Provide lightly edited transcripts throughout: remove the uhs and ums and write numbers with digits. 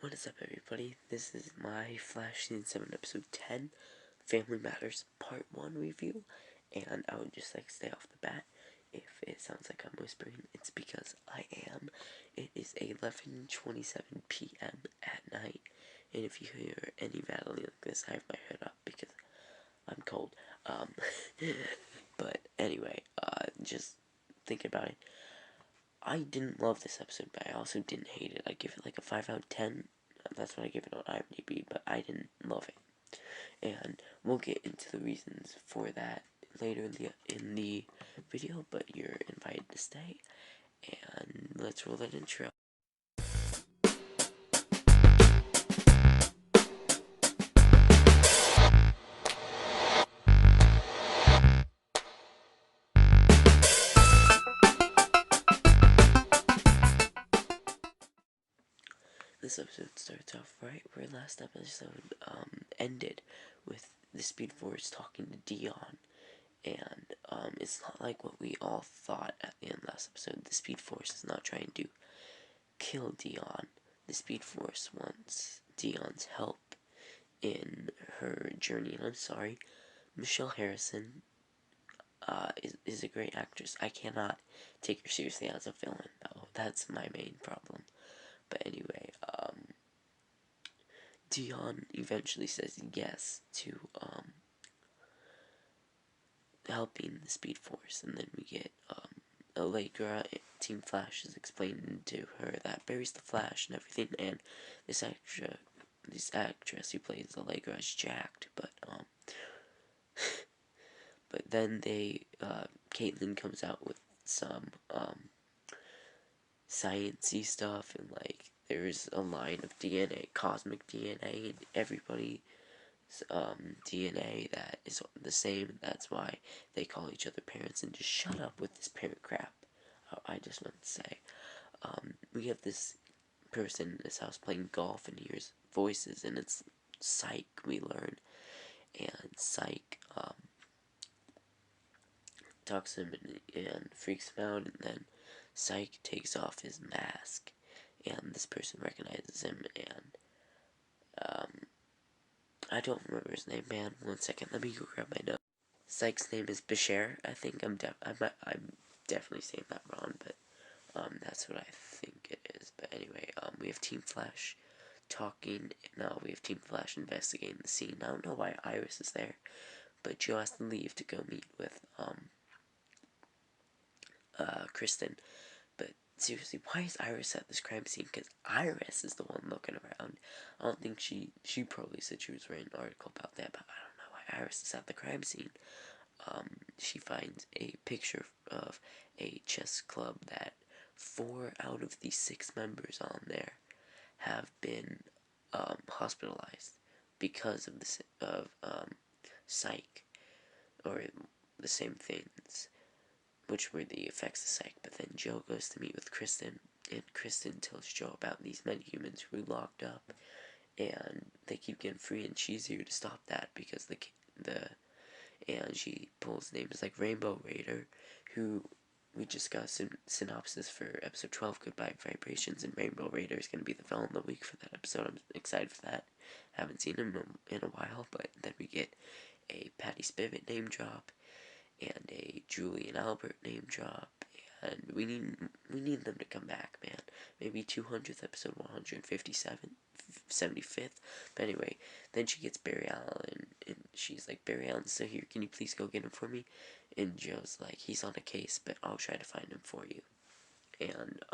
What is up, everybody? This is my Flash Season 7 Episode 10 Family Matters Part 1 review, and I would just like to say off the bat, if it sounds like I'm whispering, it's because I am. It is 11:27 p.m. at night, and if you hear any rattling like this, I have my hood up because I'm cold. But anyway, just think about it. I didn't love this episode, but I also didn't hate it. I give it like a 5 out of 10. That's what I give it on IMDb, but I didn't love it. And we'll get into the reasons for that later in the video, but you're invited to stay. And let's roll that intro. This episode starts off right where last episode ended, with the Speed Force talking to Dion. And it's not like what we all thought at the end of last episode. The Speed Force is not trying to kill Dion. The Speed Force wants Dion's help in her journey. And I'm sorry, Michelle Harrison is a great actress. I cannot take her seriously as a villain, though. That's my main problem. But anyway, Dion eventually says yes to helping the Speed Force, and then we get Allegra. Team Flash is explaining to her that Barry's the Flash and everything, and this actress who plays Allegra is jacked, but then Caitlin comes out with some sciencey stuff, and like there's a line of DNA, cosmic DNA, and everybody's DNA that is the same, and that's why they call each other parents. And just shut up with this parent crap. I just want to say, we have this person in this house playing golf and hears voices, and it's Psych, we learn, and Psych talks to him and freaks him out, and then Psych takes off his mask, and this person recognizes him, and I don't remember his name, man. 1 second, let me go grab my notes. Psych's name is Bashir, I think. I'm definitely saying that wrong, but that's what I think it is. But anyway, we have Team Flash talking. No, we have Team Flash investigating the scene. I don't know why Iris is there, but Joe has to leave to go meet with Kristen. But seriously, why is Iris at this crime scene? Because Iris is the one looking around. I don't think she probably said she was writing an article about that, but I don't know why Iris is at the crime scene. She finds a picture of a chess club that 4 out of the 6 members on there have been hospitalized because of psych, or the same things, which were the effects of psych. But then Joe goes to meet with Kristen, and Kristen tells Joe about these metahumans who were locked up, and they keep getting free, and she's here to stop that because and she pulls names like Rainbow Raider, who we just got a synopsis for episode 12, Goodbye Vibrations, and Rainbow Raider is going to be the villain of the week for that episode. I'm excited for that. Haven't seen him in a while, but then we get a Patty Spivot name drop, and a Julian Albert name drop, and we need them to come back, man. Maybe 200th episode, 175th. But anyway, then she gets Barry Allen, and she's like, Barry Allen's still here, can you please go get him for me? And Joe's like, he's on a case, but I'll try to find him for you. And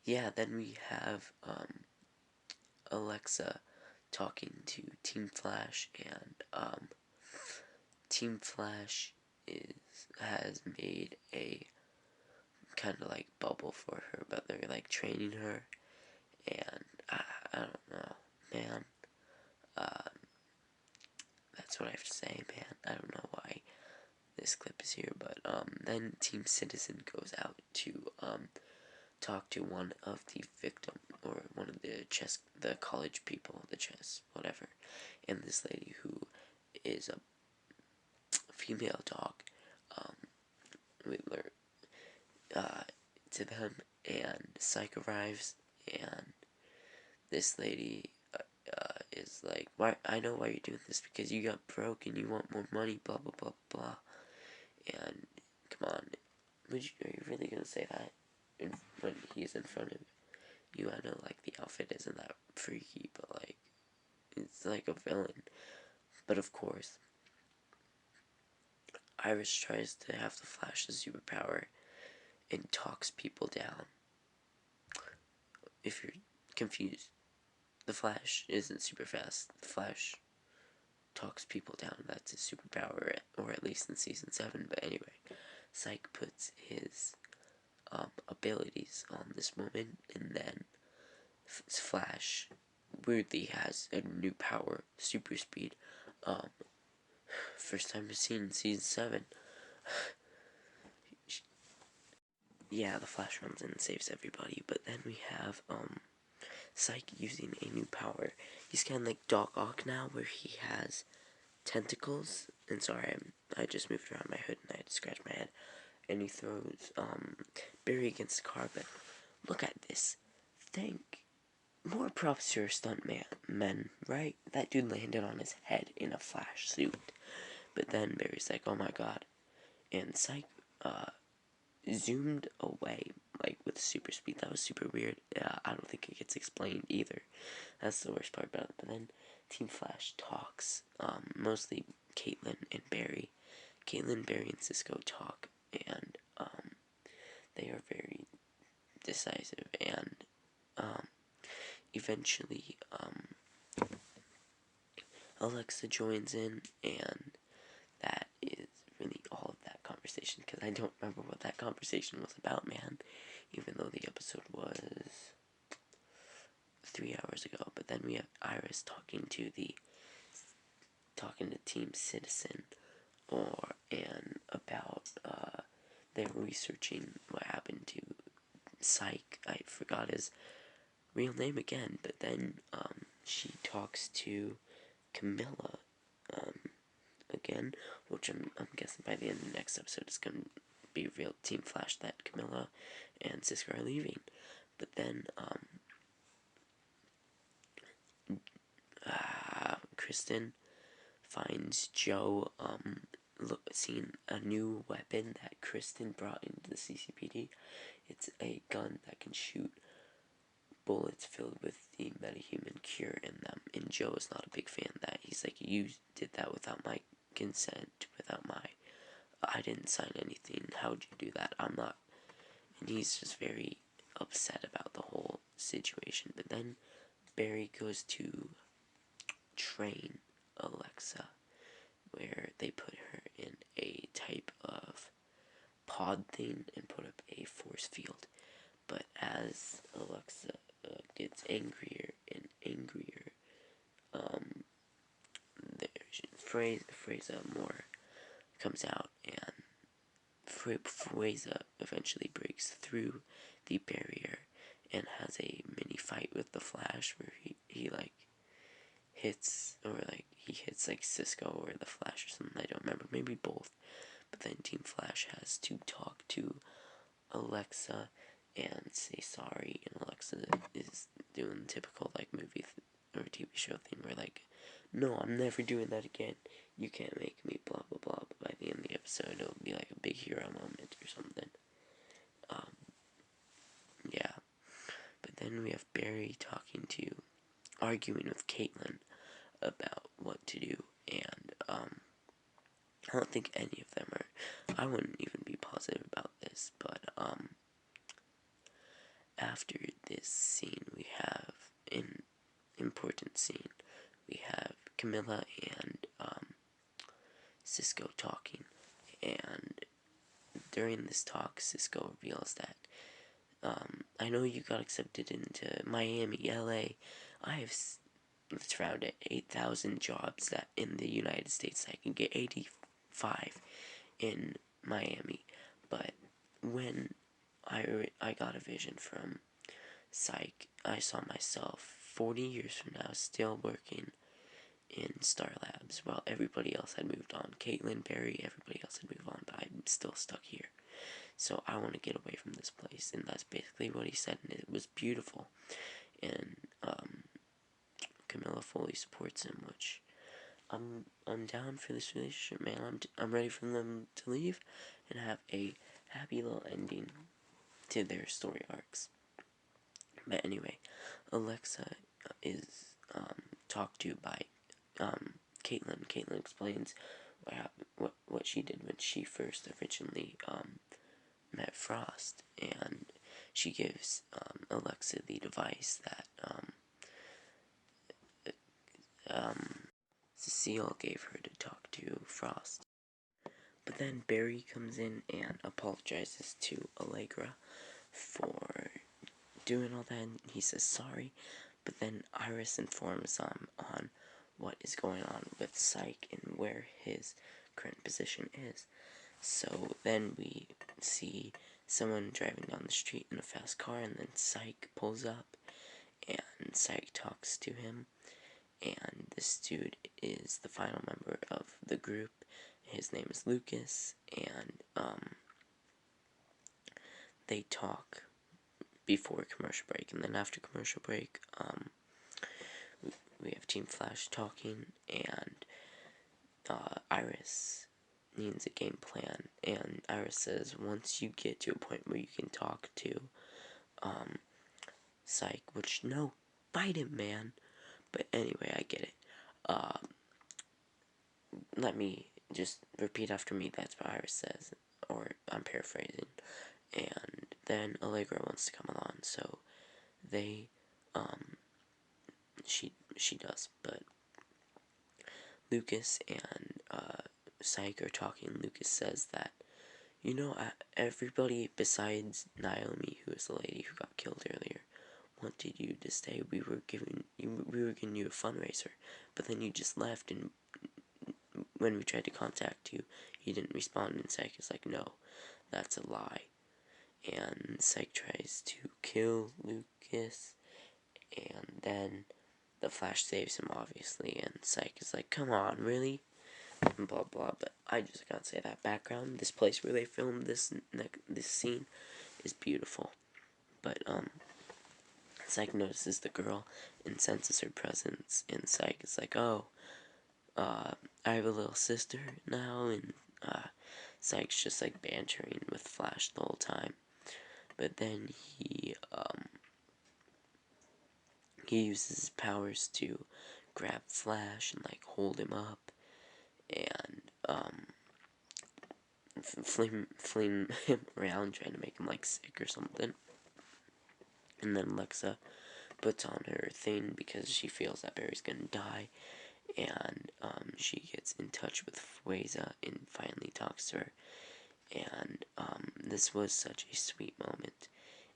yeah, then we have Alexa talking to Team Flash, and Team Flash has made a kind of like bubble for her, but they're like training her, and I don't know, man. That's what I have to say, man. I don't know why this clip is here, but then Team Citizen goes out to talk to one of the victim, or one of the college people, the chess, whatever, and this lady who is a female dog. We learn to them and Psych arrives, and this lady is like, "Why? I know why you're doing this, because you got broke and you want more money, blah blah blah blah." And come on, are you really gonna say that when he's in front of you? I know, like, the outfit isn't that freaky, but like, it's like a villain. But of course, Iris tries to have the Flash's superpower and talks people down. If you're confused, the Flash isn't super fast. The Flash talks people down. That's his superpower, or at least in season 7. But anyway, Psych puts his abilities on this woman, and then Flash weirdly has a new power, super speed. First time we've seen in season 7. Yeah, the Flash runs in and saves everybody, but then we have Psych using a new power. He's kind of like Doc Ock now, where he has tentacles. And sorry, I just moved around my hood and I had to scratch my head. And he throws Barry against the car. But look at this. Think more props to your stunt men, right? That dude landed on his head in a Flash suit. But then Barry's like, "Oh my god," and Psych zoomed away, like, with super speed. That was super weird. I don't think it gets explained either. That's the worst part about it. But then Team Flash talks, mostly Caitlin and Barry. Caitlin, Barry, and Cisco talk, and they are very decisive, and eventually Alexa joins in, and that is really all of that conversation, because I don't remember what that conversation was about, man, even though the episode was 3 hours ago. But then we have Iris talking to Team Citizen, and about they're researching what happened to Psych. I forgot his real name again, but then she talks to Camilla again, which I'm guessing by the end of the next episode is going to be revealed Team Flash that Camilla and Cisco are leaving. But then Kristen finds Joe seeing a new weapon that Kristen brought into the CCPD. It's a gun that can shoot bullets filled with the metahuman cure in them, and Joe is not a big fan of that. He's like, "You did that without my consent, I didn't sign anything. How'd you do that? I'm not." And he's just very upset about the whole situation. But then Barry goes to train Alexa, where they put her in a type of pod thing and put up a force field. But as Alexa gets angrier and angrier, Freza more comes out, and Freza eventually breaks through the barrier and has a mini fight with the Flash, where he like hits, or like he hits like Cisco or the Flash or something. I don't remember, maybe both. But then Team Flash has to talk to Alexa and say sorry, and Alexa is doing the typical like movie or TV show thing where like, "No, I'm never doing that again. You can't make me blah blah blah." But by the end of the episode, it'll be like a big hero moment or something. Yeah. But then we have Barry arguing with Caitlin about what to do, and I don't think any of them are. I wouldn't even be positive about this, but after this scene, we have an important scene. We have Camilla and Cisco talking, and during this talk, Cisco reveals that I know you got accepted into Miami, LA. I have, let's round it, 8,000 jobs that in the United States. I can get 85 in Miami. But when I got a vision from Psych, I saw myself 40 years from now still working in Star Labs while everybody else had moved on. Caitlin, Barry, everybody else had moved on, but I'm still stuck here. So I want to get away from this place, and that's basically what he said, and it was beautiful. And Camilla fully supports him, which I'm down for this relationship, man. I'm ready for them to leave and have a happy little ending to their story arcs. But anyway, Alexa is talked to by Caitlin. Caitlin explains what happened, what she did when she first originally met Frost, and she gives Alexa the device that Cecile gave her to talk to Frost. But then Barry comes in and apologizes to Allegra for doing all that, and he says sorry. But then Iris informs them on what is going on with Psych and where his current position is. So then we see someone driving down the street in a fast car, and then Psych pulls up, and Psych talks to him. And this dude is the final member of the group. His name is Lucas, and they talk before commercial break, and then after commercial break, we have Team Flash talking, and Iris needs a game plan, and Iris says once you get to a point where you can talk to Psych, which, no, fight him, man. But anyway, I get it. Let me just repeat after me. That's what Iris says, or I'm paraphrasing. And then Allegra wants to come along, so they, she does. But Lucas and Psych are talking. Lucas says that, you know, everybody besides Naomi, who is the lady who got killed earlier, wanted you to stay. We were giving you a fundraiser, but then you just left, and when we tried to contact you, you didn't respond, and Psych is like, no, that's a lie. And Psych tries to kill Lucas, and then the Flash saves him, obviously, and Psych is like, come on, really? And blah blah. But I just gotta say that background, this place where they filmed this scene, is beautiful. But Psych notices the girl and senses her presence, and Psych is like, oh, I have a little sister now, and Psych's just like bantering with Flash the whole time. But then he uses his powers to grab Flash and like hold him up, and fling him around, trying to make him like sick or something. And then Alexa puts on her thing because she feels that Barry's gonna die, and she gets in touch with Fueza and finally talks to her. And this was such a sweet moment.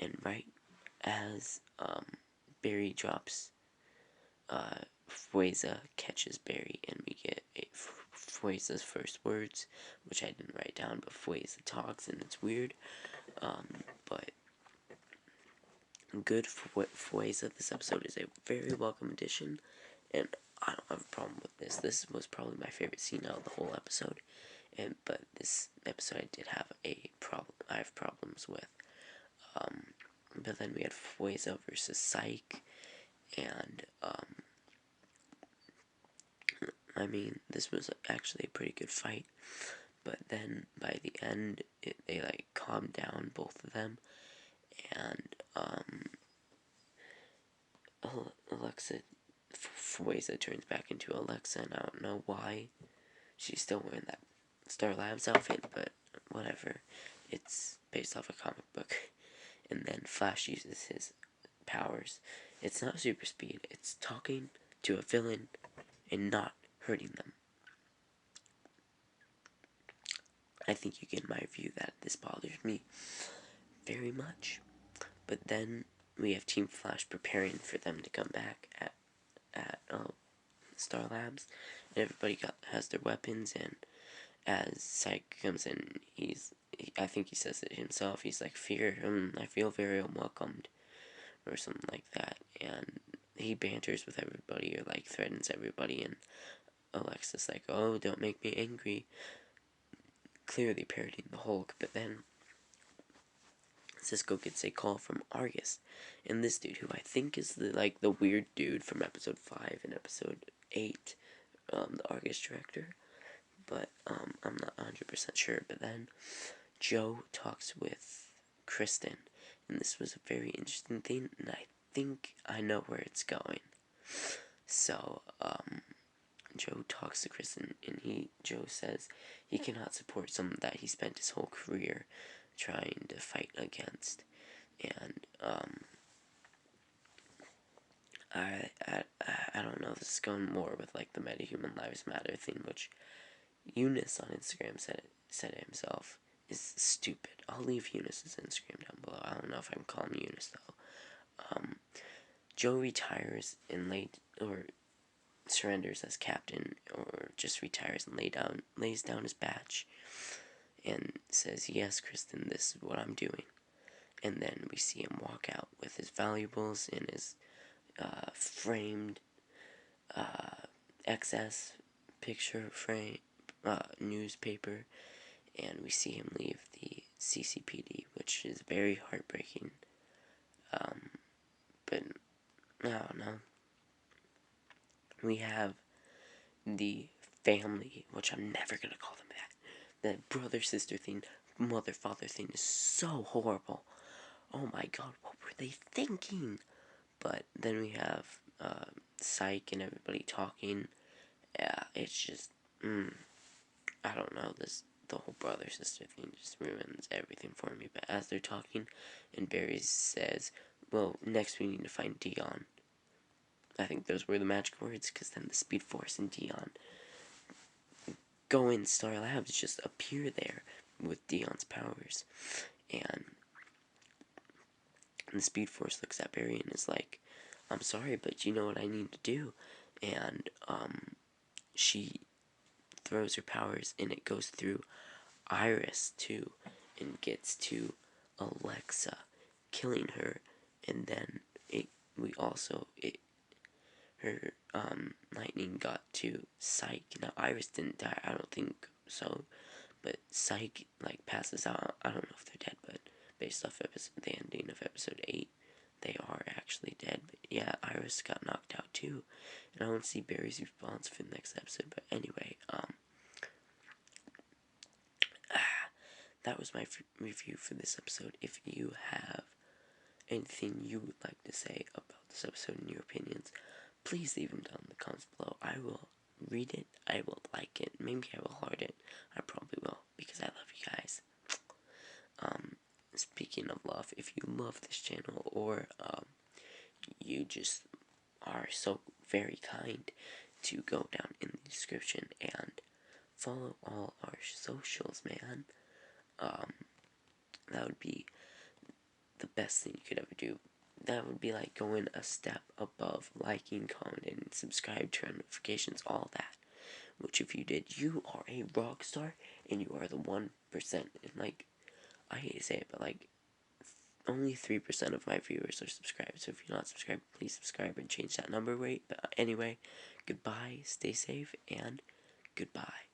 And right as Barry drops, Fueza catches Barry, and we get Fueza's first words, which I didn't write down, but Fueza talks, and it's weird. But good for Fueza. This episode is a very welcome addition, and I don't have a problem with this. This was probably my favorite scene out of the whole episode. But this episode I did have a problem. I have problems with. But then we had Fueza versus Psych, and I mean, this was actually a pretty good fight. But then by the end, they like calmed down, both of them, and Alexa, Fueza turns back into Alexa, and I don't know why she's still wearing that Star Labs outfit, but whatever. It's based off a comic book. And then Flash uses his powers. It's not super speed, it's talking to a villain and not hurting them. I think you get my view that this bothers me very much. But then we have Team Flash preparing for them to come back at Star Labs, and everybody has their weapons, and as Psych comes in, I think he says it himself, he's like, I feel very unwelcomed, or something like that, and he banters with everybody, or like threatens everybody, and Alexa's like, oh, don't make me angry, clearly parodying the Hulk. But then Cisco gets a call from Argus, and this dude, who I think is the weird dude from episode 5 and episode 8, the Argus director, but I'm not 100% sure. But then Joe talks with Kristen, and this was a very interesting thing, and I think I know where it's going. So, Joe talks to Kristen, and Joe says he cannot support someone that he spent his whole career trying to fight against. And I don't know, this is going more with like the MetaHuman Lives Matter thing, which Younityy on Instagram said it himself is stupid. I'll leave Younity's Instagram down below. I don't know if I'm calling Younityy though. Joe retires and surrenders as captain, or just retires and lays down his badge and says, yes, Kristen, this is what I'm doing. And then we see him walk out with his valuables in his framed XS picture frame newspaper, and we see him leave the CCPD, which is very heartbreaking. But I don't know. We have the family, which I'm never gonna call them that. The brother-sister thing, mother-father thing is so horrible. Oh my god, what were they thinking? But then we have Psych and everybody talking. Yeah, it's just, I don't know, the whole brother-sister thing just ruins everything for me. But as they're talking, and Barry says, well, next we need to find Dion. I think those were the magic words, because then the Speed Force and Dion go in Star Labs, just appear there with Dion's powers. And the Speed Force looks at Barry and is like, I'm sorry, but you know what I need to do. And she throws her powers, and it goes through Iris too, and gets to Alexa, killing her. And then her lightning got to Psych. Now Iris didn't die, I don't think so, but Psych like passes out. I don't know if they're dead, but based off the ending of episode 8, they are actually dead. But yeah, Iris got knocked out too, and I want to see Barry's response for the next episode. But anyway, that was my review for this episode. If you have anything you would like to say about this episode and your opinions, please leave them down in the comments below. I will read it, I will like it, maybe I will heart it. I probably will, because I love you guys. Speaking of love, if you love this channel, or you just are so very kind to go down in the description and follow all our socials, man. That would be the best thing you could ever do. That would be like going a step above liking, commenting, subscribe, turn notifications, all that. Which if you did, you are a rock star, and you are the 1%. And like, I hate to say it, but like, only 3% of my viewers are subscribed. So if you're not subscribed, please subscribe and change that number rate. But anyway, goodbye, stay safe, and goodbye.